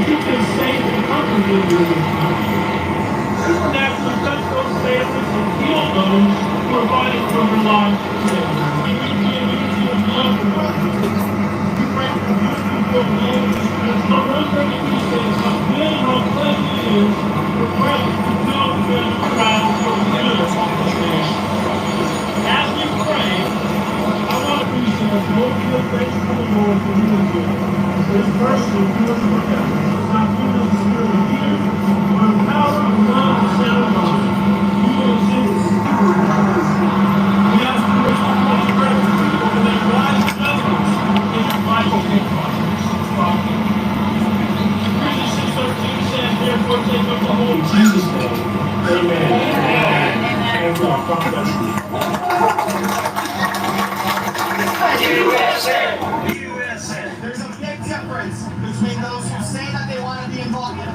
you've been saved and comforted during this time. Supernaturally touch those families and heal those who are fighting for their lives today. Unity and unity of love for one another. We pray for unity of your name. And so those things we say how good and how pleasant it is for brothers to dwell together around the good of the name. As we pray, I want to say that most of the thanks to the Lord for you and good. This person who is forever. Not given us the spirit of fear, but of power, of love, and sound mind. You will send us through. We ask for this to be spread over their lives and others in your Bible and Father. Ephesians 6:13 says, therefore take up the whole Jesus name. Amen. Amen. And God bless you. USA. There's a big difference between those who say that they want to be involved in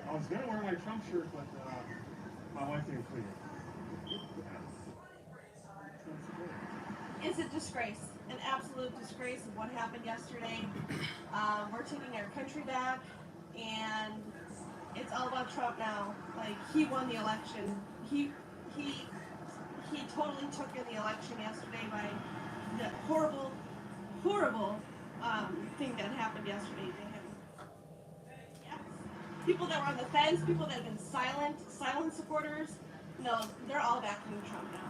I was gonna wear my Trump shirt, but my wife didn't clean it. It's a disgrace, an absolute disgrace of what happened yesterday. We're taking our country back, and it's all about Trump now. Like, he won the election. He totally took in the election yesterday by the horrible thing that happened yesterday to him. Yes. People that were on the fence, people that have been silent supporters, no, they're all backing Trump now.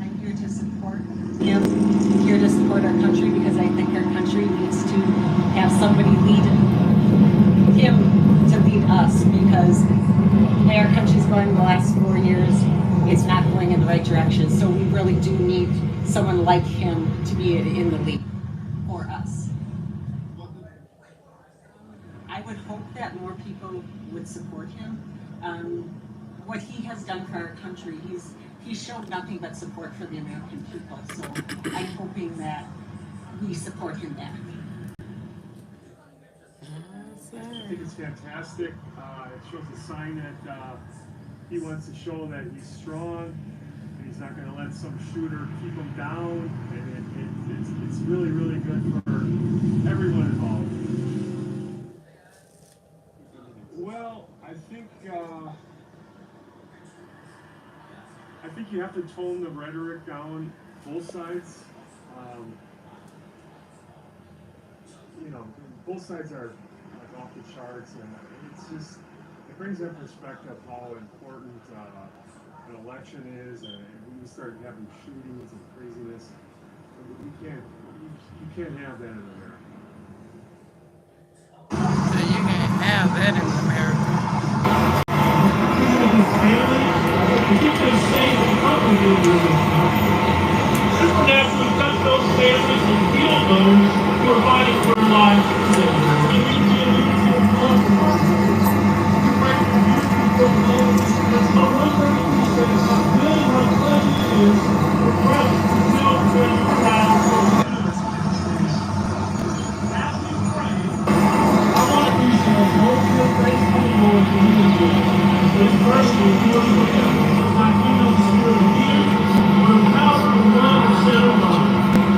I'm here to support him, here to support our country, because I think our country needs to have somebody lead him to lead us, because the way our country's going the last 4 years, it's not going in the right direction. So we really do need someone like him to be in the lead for us. I would hope that more people would support him. What he has done for our country, he's shown nothing but support for the American people. So I'm hoping that we support him back. I think it's fantastic. It shows a sign that he wants to show that he's strong, and he's not going to let some shooter keep him down. And it's really, really good for everyone involved. Well, I think I think you have to tone the rhetoric down, both sides. Both sides are like off the charts, and it brings in perspective how important an election is, and when you start having shootings and craziness, you can't have that in America. So you can't have that in America. Supernaturally touch those families and heal those who are fighting for their lives today. That's what 132 says. Really what a pleasure it is for brothers to build very proud. As we pray, I want to do some emotional praise to the Lord for who He is. But personally, do it for Him. I do know the Spirit of fear, or the power of love and set of love.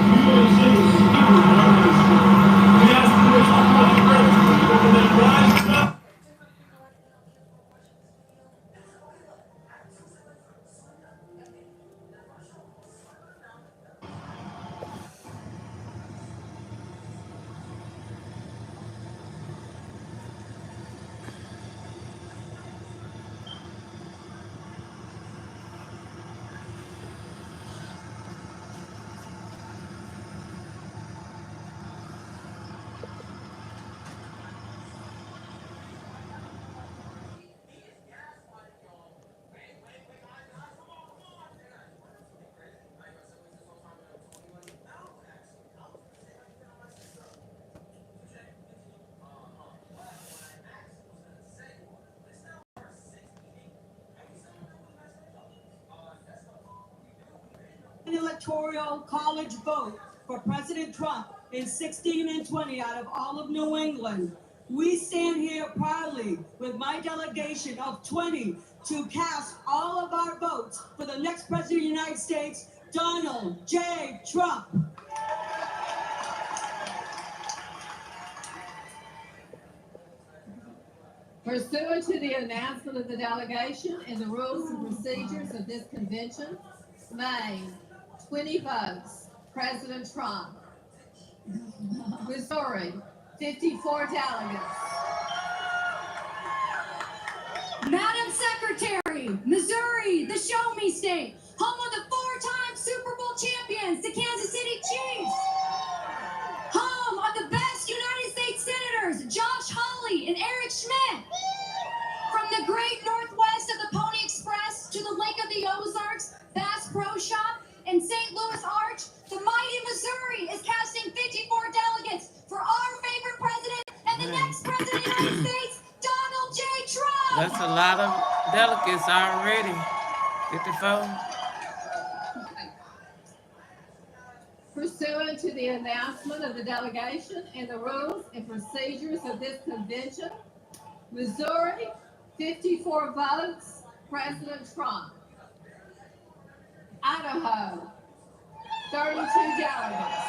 You will send the Spirit of our Spirit. We ask for this to come first, and then rise up. Electoral college vote for President Trump in 16 and 20 out of all of New England. We stand here proudly with my delegation of 20 to cast all of our votes for the next President of the United States, Donald J. Trump. Pursuant to the announcement of the delegation and the rules and procedures of this convention, Maine, 20 votes, President Trump. Missouri, 54 delegates. Madam Secretary, Missouri, the show me state, home of the 4-time Super Bowl champions, the Kansas City Chiefs. Home of the best United States Senators, Josh Hawley and Eric Schmidt. From the great northwest of the Pony Express to the Lake of the Ozarks, Bass Pro Shop, and St. Louis Arch, the mighty Missouri is casting 54 delegates for our favorite president and the next president of the United States, Donald J. Trump. That's a lot of delegates already. 54. Pursuant to the announcement of the delegation and the rules and procedures of this convention, Missouri, 54 votes, President Trump. Idaho, 32 delegates.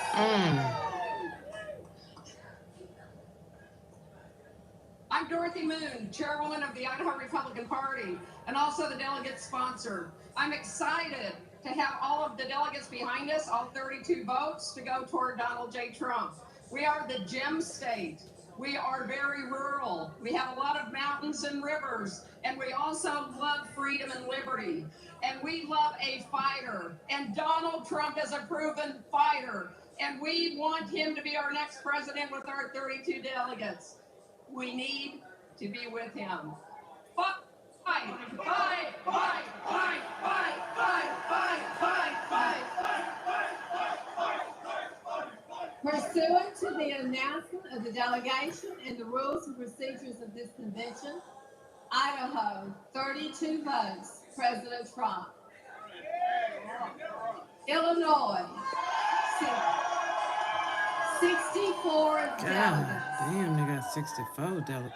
I'm Dorothy Moon, chairwoman of the Idaho Republican Party, and also the delegate sponsor. I'm excited to have all of the delegates behind us, all 32 votes, to go toward Donald J. Trump. We are the gem state. We are very rural. We have a lot of mountains and rivers, and we also love freedom and liberty. And we love a fighter, and Donald Trump is a proven fighter, and we want him to be our next president with our 32 delegates. We need to be with him. Fight, fight, fight, fight, fight, fight, fight, fight, fight, fight, Pursuant to the announcement of the delegation and the rules and procedures of this convention, Idaho, 32 votes, President Trump. Illinois, 64 God delegates. damn, they got 64 delegates.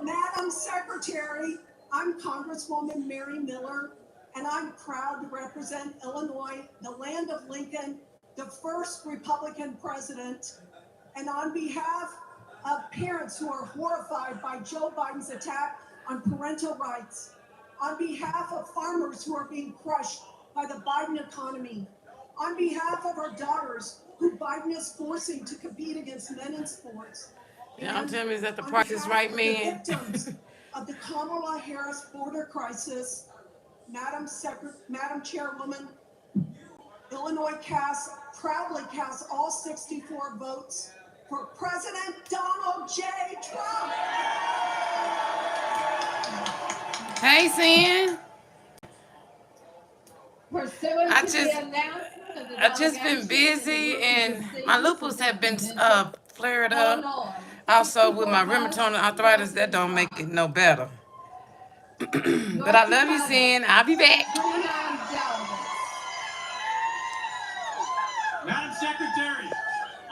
Madam Secretary, I'm Congresswoman Mary Miller, and I'm proud to represent Illinois, the land of Lincoln, the first Republican president. And on behalf of parents who are horrified by Joe Biden's attack on parental rights, on behalf of farmers who are being crushed by the Biden economy, on behalf of our daughters who Biden is forcing to compete against men in sports. Y'all tell me, is that the on Price is behalf Right of man? The victims of the Kamala Harris border crisis, Madam Chairwoman, Illinois proudly cast all 64 votes for President Donald J. Trump. Hey, Sin. Pursuant I to just the announcement of the been delegation busy, and my procedures lupus of have been this convention, flared up. Illinois, Also, with my 64 rheumatoid votes, arthritis, that don't make it no better. But I love you, Sin. I'll be back. 29 delegates. Madam Secretary,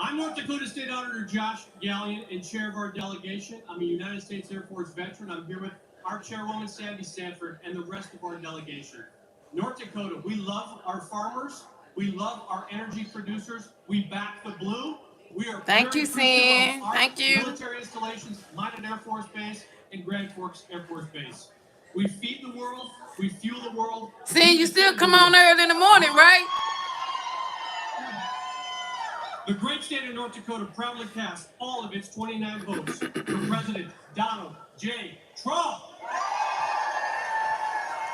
I'm North Dakota State Auditor Josh Gallion and chair of our delegation. I'm a United States Air Force veteran. I'm here with our chairwoman, Sandy Sanford, and the rest of our delegation. North Dakota, we love our farmers. We love our energy producers. We back the blue. We are Thank you, Sin. our Thank you. military installations, Minot Air Force Base and Grand Forks Air Force Base. We feed the world. We fuel the world. Sin, you still come on early in the morning, right? The great state of North Dakota proudly cast all of its 29 votes for President Donald J. Trump.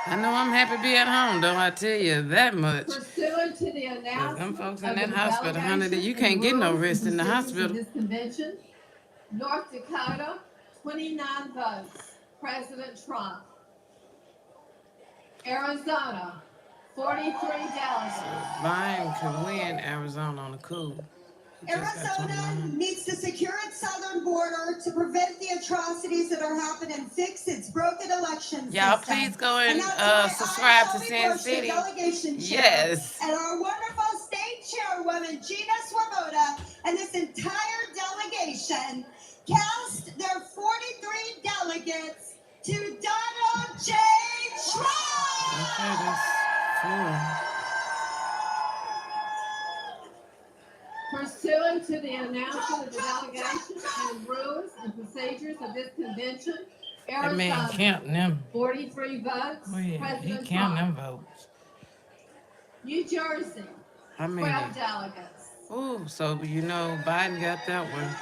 I know I'm happy to be at home, though. I tell you that much. Pursuant to the announcement Them folks in of that the hospital, honey, delegation you can't get no and rest in the rules and hospital. procedures of this convention, North Dakota, 29 votes, President Trump. Arizona, 43 delegates. Biden could win Arizona on the cool. He just got Arizona 29. needs to secure its southern border to prevent the atrocities that are happening and fix its broken election Y'all, system. please go and that's why subscribe to I, Sin Bush, the City. delegation chair, Yes. and our wonderful state chairwoman, Gina Swoboda, and this entire delegation cast their 43 delegates to Donald J. Trump. Okay, that's cool. Pursuant to the announcement of the delegation and rules and procedures of this convention, That man Arizona, counting them. 43 votes, Oh, yeah, he President counting Trump. them votes. New Jersey, How many? 12 delegates. Ooh, so you know Biden got that one.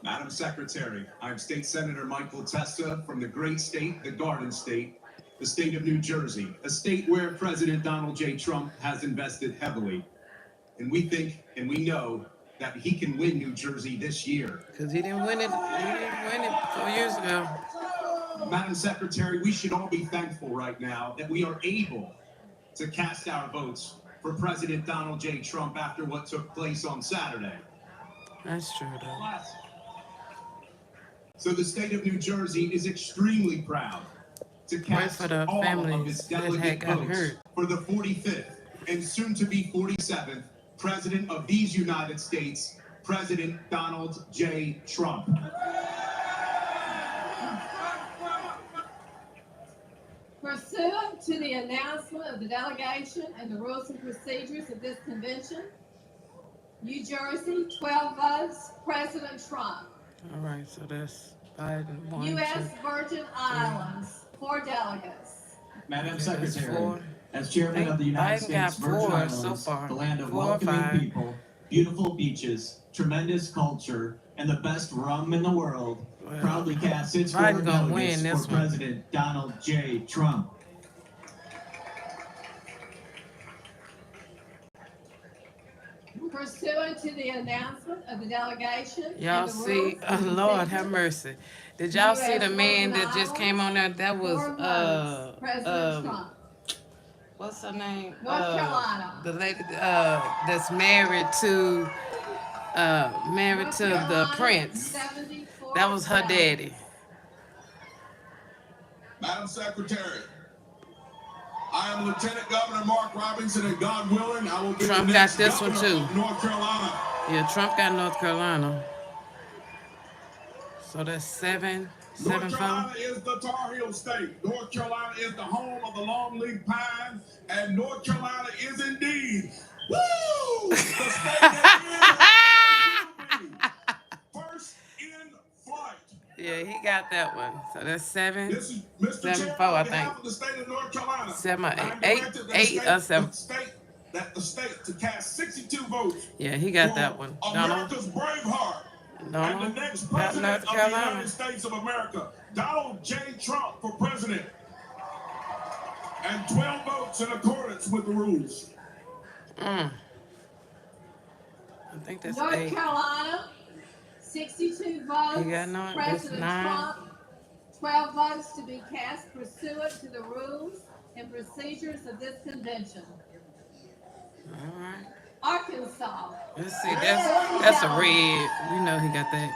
Madam Secretary, I'm State Senator Michael Testa from the great state, the Garden State, the state of New Jersey, a state where President Donald J. Trump has invested heavily. And we think and we know that he can win New Jersey this year. Because he didn't win it. He didn't win it 4 years ago. Madam Secretary, we should all be thankful right now that we are able to cast our votes for President Donald J. Trump after what took place on Saturday. That's true, though. So the state of New Jersey is extremely proud to cast for the all of families its that had delegate got votes hurt. for the 45th and soon to be 47th President of these United States, President Donald J. Trump. Pursuant to the announcement of the delegation and the rules and procedures of this convention, New Jersey, 12 votes, President Trump. All right, so that's Biden, 1, U.S. 2. Virgin Islands, 4 delegates. Madam That's Secretary, 4. as chairman of the United Biden got States Virgin 4 Islands, so far. the land of 4 or welcoming 5. people, beautiful beaches, tremendous culture, and the best rum in the world, Well, proudly casts its Biden's 4 gonna delegates win this for one. President Donald J. Trump. Pursuant to the announcement of the delegation. Y'all and the see, rules oh and Lord procedures, have mercy. Did y'all see the man that just came on there? That was, 4 votes, President Trump. what's her name? North Carolina. The lady that's married to the prince. 74 That was her delegates. daddy. Madam Secretary, I am Lieutenant Governor Mark Robinson, and God willing, I will be Trump the got next this one governor too. of North Carolina. Yeah, Trump got North Carolina. So that's 7, North 7, 4. Carolina is the Tar Heel state. North Carolina is the home of the longleaf pine, and North Carolina is indeed, woo, the state that is first in flight. Yeah, he got that one. So that's seven. This is Mr. 7 Chairman, 4, I on think. behalf of the state of North Carolina. 7 or 8. I'm 8, directed 8 or 7. the state to cast 62 votes. Yeah, he got for that one. Donald. America's Braveheart. And the Donald. next Got president North of the Carolina. United States of America, Donald J. Trump, for president. And 12 votes in accordance with the rules. I think that's North 8. Carolina, 62 votes. You got North? That's President 9. Trump, 12 votes to be cast pursuant to the rules and procedures of this convention. All right. Arkansas. Let's see. That's a red. We know he got that.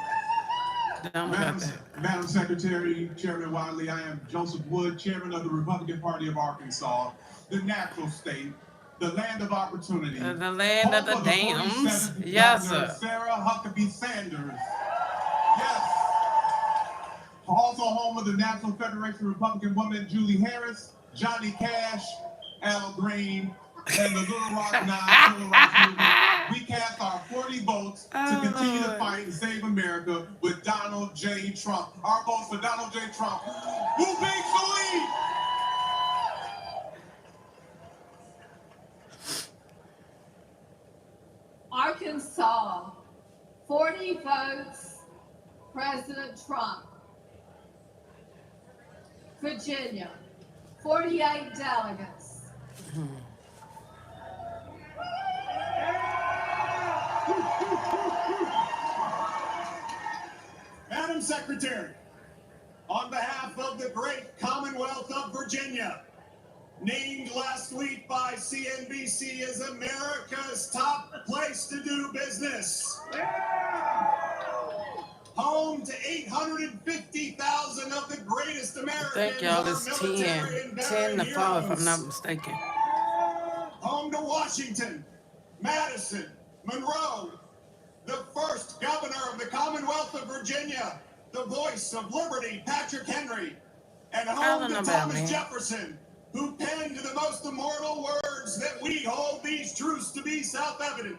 Donald got that. Madam Secretary, Chairman Wiley, I am Joseph Wood, Chairman of the Republican Party of Arkansas, the natural state, the land of opportunity. The land of the home dams. 47th Yes, Governor sir. Sarah Huckabee Sanders. Yes. Also home of the National Federation Republican woman Julie Harris, Johnny Cash, Al Green, and the Little Rock Nine Civil Rights Movement. We cast our 40 votes to continue to fight and save America with Donald J. Trump. Our votes for Donald J. Trump. Who beats the lead? Arkansas, 40 votes, President Trump. Virginia, 48 delegates. Madam Secretary, on behalf of the great Commonwealth of Virginia, named last week by CNBC as America's top place to do business. Home to 850,000 of the greatest Americans. Thank y'all. of It's our military 10. and 10 to 4, if heroes. I'm not mistaken. Home to Washington, Madison, Monroe, the first governor of the Commonwealth of Virginia, the voice of liberty, Patrick Henry, and home to Thomas Jefferson, who penned the most immortal words that we hold these truths to be self-evident,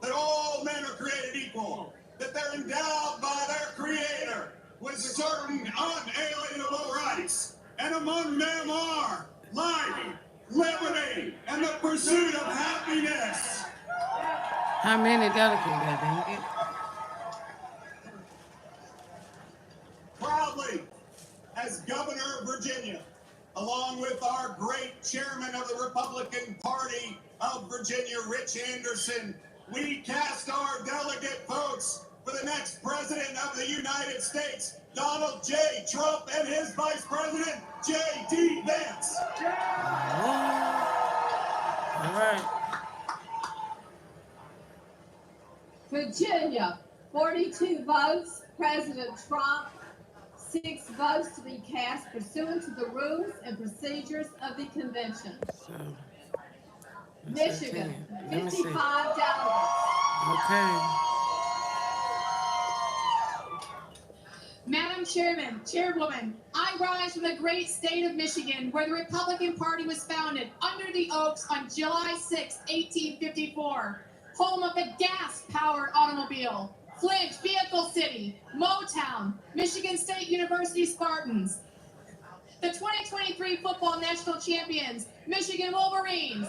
that all men are created equal, that they're endowed by their Creator with certain unalienable rights, and among them are life, liberty, and the pursuit of happiness. How many delegates got it? Proudly, as governor of Virginia, along with our great chairman of the Republican Party of Virginia, Rich Anderson, we cast our delegate votes for the next president of the United States, Donald J. Trump, and his vice president, J.D. Vance. All right. Virginia, 42 votes, President Trump, 6 votes to be cast pursuant to the rules and procedures of the convention. Michigan, 55 delegates. Okay. Madam Chairman, Chairwoman, I rise from the great state of Michigan, where the Republican Party was founded under the Oaks on July 6, 1854, home of the gas-powered automobile, Flint Vehicle City, Motown, Michigan State University Spartans, the 2023 football national champions, Michigan Wolverines,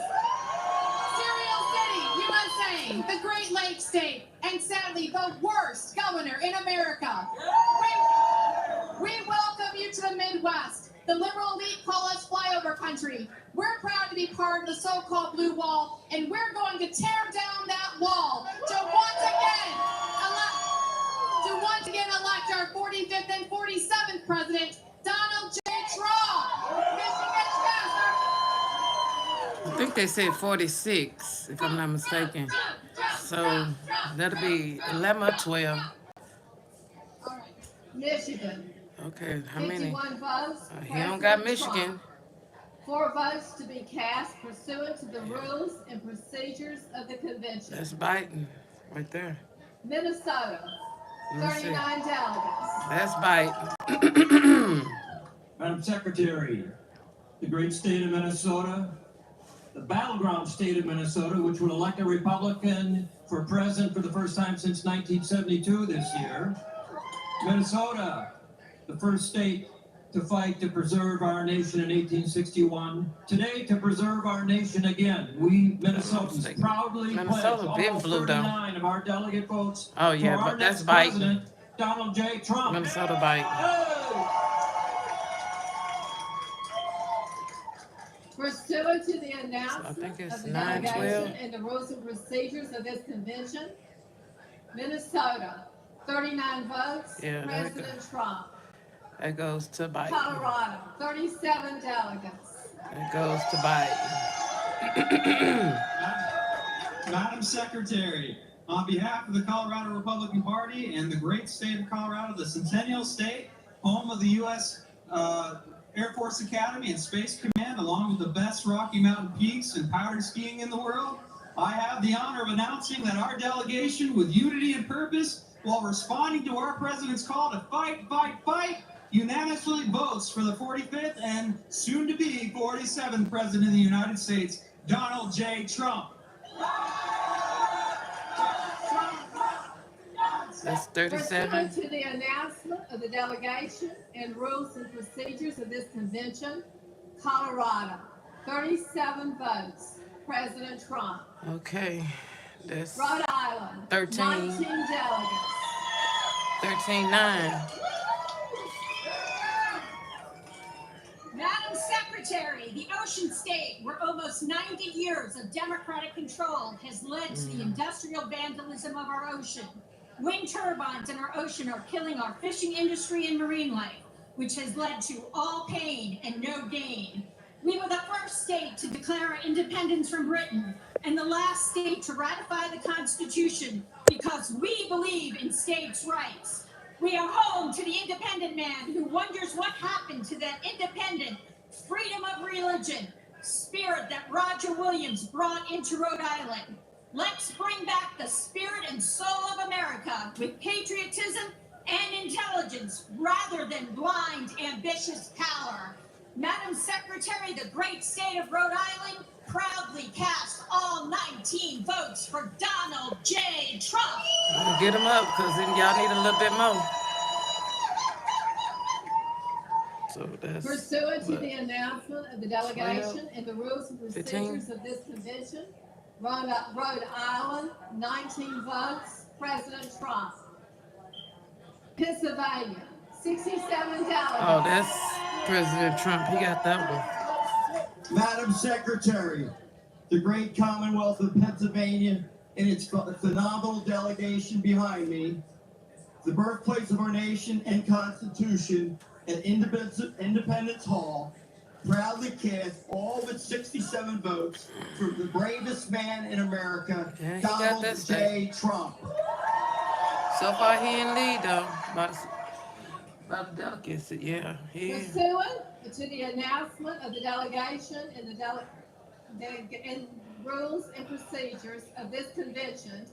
Cereal City, USA, the Great Lakes State, and sadly, the worst governor in America. We welcome you to the Midwest. The liberal elite call us flyover country. We're proud to be part of the so-called blue wall, and we're going to tear down that wall to once again elect our 45th and 47th president, Donald J. Trump. I think they said 46, if I'm not mistaken. So that'll be 11 or 12. Michigan. Okay, how many? 51 votes. He don't got President Michigan. Trump. 4 votes to be cast pursuant to the rules and procedures of the convention. That's Biden right there. Minnesota, 39 delegates. That's Biden. Madam Secretary, the great state of Minnesota, the battleground state of Minnesota, which will elect a Republican for president for the first time since 1972 this year. Minnesota, the first state to fight to preserve our nation in 1861. Today, to preserve our nation again, we Minnesotans proudly pledge Minnesota been all blue, though. 39 of our delegate votes Oh, for yeah, our but that's next biting. president, Donald J. Trump. Minnesota biting. Pursuant to the I announcement think it's of the 9/12. delegation and the rules and procedures of this convention, Minnesota, 39 votes, Yeah, there we go. President Trump. That goes to Biden. Colorado, 37 delegates. That goes to Biden. Madam Secretary, on behalf of the Colorado Republican Party and the great state of Colorado, the Centennial State, home of the U.S. Air Force Academy and Space Command, along with the best Rocky Mountain peaks and powder skiing in the world, I have the honor of announcing that our delegation, with unity and purpose, while responding to our president's call to fight, fight, fight, unanimously votes for the 45th and soon-to-be 47th President of the United States, Donald J. Trump. That's 37. Pursuant to the announcement of the delegation and rules and procedures of this convention, Colorado, 37 votes, President Trump. Okay, that's Rhode Island, 13. 19 delegates. 13-9. Madam Secretary, the Ocean State, where almost 90 years of Democratic control has led to the industrial vandalism of our ocean. Wind turbines in our ocean are killing our fishing industry and marine life, which has led to all pain and no gain. We were the first state to declare our independence from Britain and the last state to ratify the Constitution because we believe in states' rights. We are home to the independent man who wonders what happened to that independent freedom of religion spirit that Roger Williams brought into Rhode Island. Let's bring back the spirit and soul of America with patriotism and intelligence rather than blind, ambitious power. Madam Secretary, the great state of Rhode Island proudly cast all 19 votes for Donald J. Trump. Get them up, because then y'all need a little bit more. So that's Pursuant to what, the announcement of the delegation 12, and the rules and 15. procedures of this convention, Rhode Island, 19 votes, President Trump. Pennsylvania, 67 delegates. Oh, that's President Trump. He got that one. Madam Secretary, the great Commonwealth of Pennsylvania and its phenomenal delegation behind me, the birthplace of our nation and Constitution at Independence Hall, proudly cast all but 67 votes for the bravest man in America, Yeah, Donald J. Trump. So far, he in lead, though. About the delegates, yeah. He is. Pursuant to the announcement of the delegation and the rules and procedures of this convention,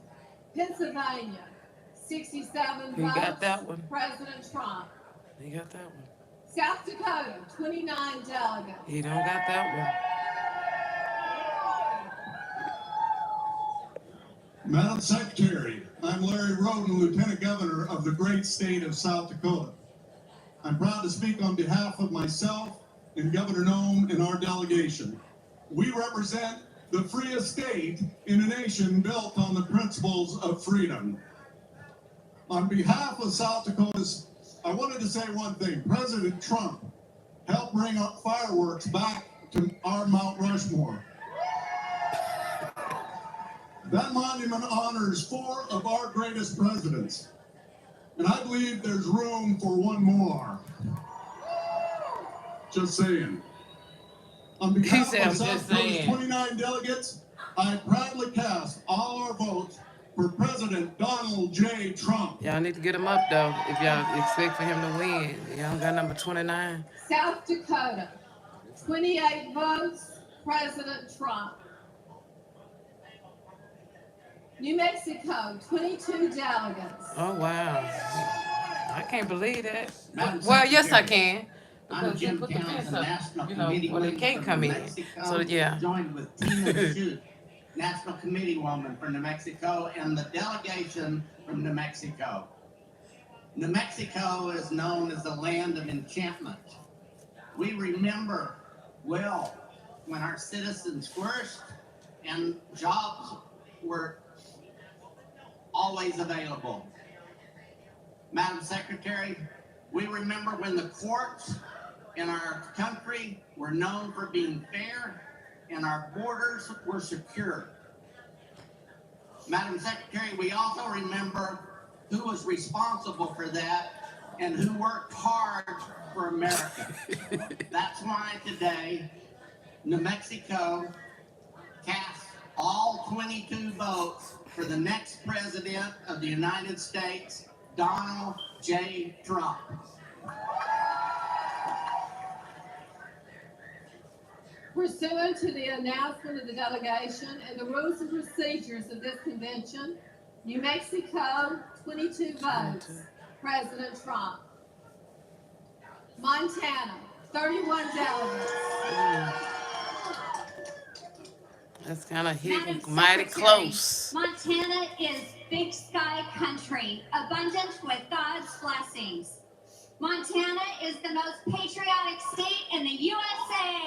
Pennsylvania, 67 He votes, got that one. President Trump. He got that one. South Dakota, 29 delegates. He don't got that Madam Secretary, I'm Larry Roden, Lieutenant Governor of the great state of South Dakota. I'm proud to speak on behalf of myself and Governor Noem and our delegation. We represent the freest state in a nation built on the principles of freedom. On behalf of South Dakota's, I wanted to say one thing. President Trump helped bring up fireworks back to our Mount Rushmore. That monument honors 4 of our greatest presidents. And I believe there's room for one more. Just saying. On behalf of South Dakota's 29 delegates, I proudly cast all our votes for President Donald J. Trump. Y'all need to get him up, though, if y'all expect for him to win. Y'all got number 29. South Dakota, 28 votes, President Trump. New Mexico, 22 delegates. Oh, wow. I can't believe that. Madam Well, yes, I Secretary, can. I'm Because they Jim put the Townsend, fence up, National you know, Committee when they woman can't from come New in. Mexico, So, yeah. joined with Tina Shute, National Committee woman from New Mexico, and the delegation from New Mexico. New Mexico is known as the land of enchantment. We remember well when our citizens flourished and jobs were always available. Madam Secretary, we remember when the courts in our country were known for being fair and our borders were secure. Madam Secretary, we also remember who was responsible for that and who worked hard for America. That's why today, New Mexico cast all 22 votes for the next president of the United States, Donald J. Trump. Pursuant to the announcement of the delegation and the rules and procedures of this convention, New Mexico, 22 votes, President Trump. Montana, 31 delegates. That's kind of Madam hitting mighty Secretary, close. Montana is big sky country, abundant with God's blessings. Montana is the most patriotic state in the USA.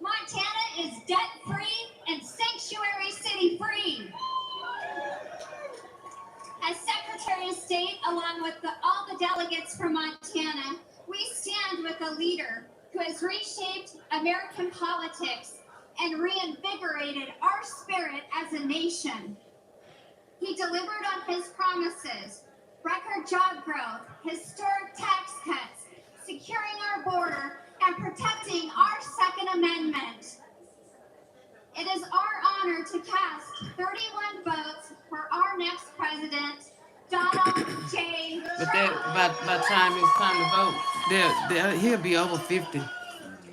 Montana is debt-free and sanctuary city-free. As Secretary of State, along with all the delegates from Montana, we stand with a leader who has reshaped American politics and reinvigorated our spirit as a nation. He delivered on his promises, record job growth, historic tax cuts, securing our border, and protecting our Second Amendment. It is our honor to cast 31 votes for our next president, Donald J. But that by the time it's time to vote, he'll be over 50.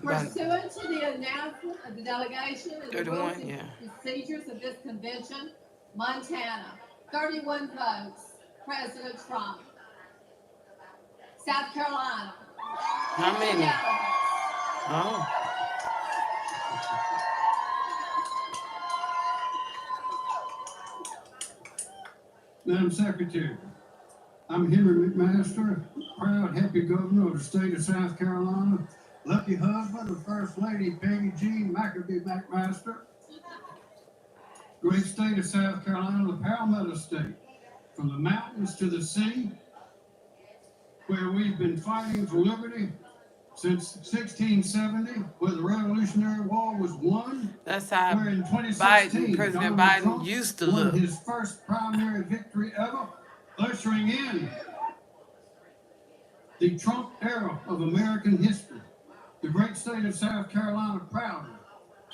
Pursuant to the announcement of the delegation and the 31, rules and yeah. procedures of this convention, Montana, 31 votes, President Trump. South Carolina. How many? Oh. Madam Secretary, I'm Henry McMaster, proud, happy governor of the state of South Carolina, lucky husband of First Lady Peggy Jean McAbee McMaster. Great state of South Carolina, the Palmetto State, from the mountains to the sea, where we've been fighting for liberty since 1670, where the Revolutionary War was won. That's how where in 2016, President Donald Biden Trump used to won look. his first primary victory ever, ushering in the Trump era of American history. The great state of South Carolina proudly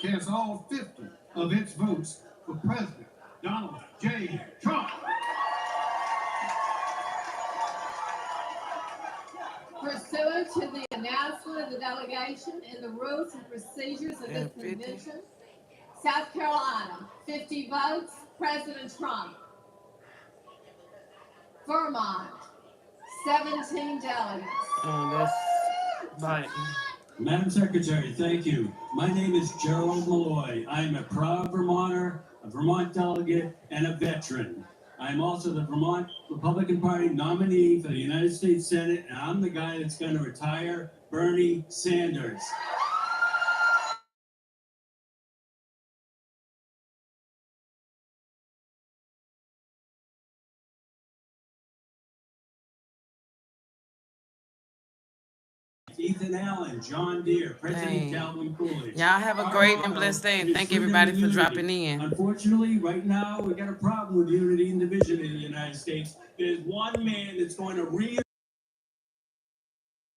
cast all 50 of its votes for President Donald J. Trump. Pursuant to the announcement of the delegation and the rules and procedures of this 50. convention, South Carolina, 50 votes, President Trump. Vermont, 17 delegates. Oh, that's Biden. Madam Secretary, thank you. My name is Gerald Malloy. I am a proud Vermonter, a Vermont delegate, and a veteran. I'm also the Vermont Republican Party nominee for the United States Senate, and I'm the guy that's going to retire Bernie Sanders. Ethan Allen, John Deere, President Dang. Calvin Coolidge. Y'all have a great and blessed day, and thank everybody for dropping in. Unfortunately, right now, we got a problem with unity and division in the United States. There's one man that's going to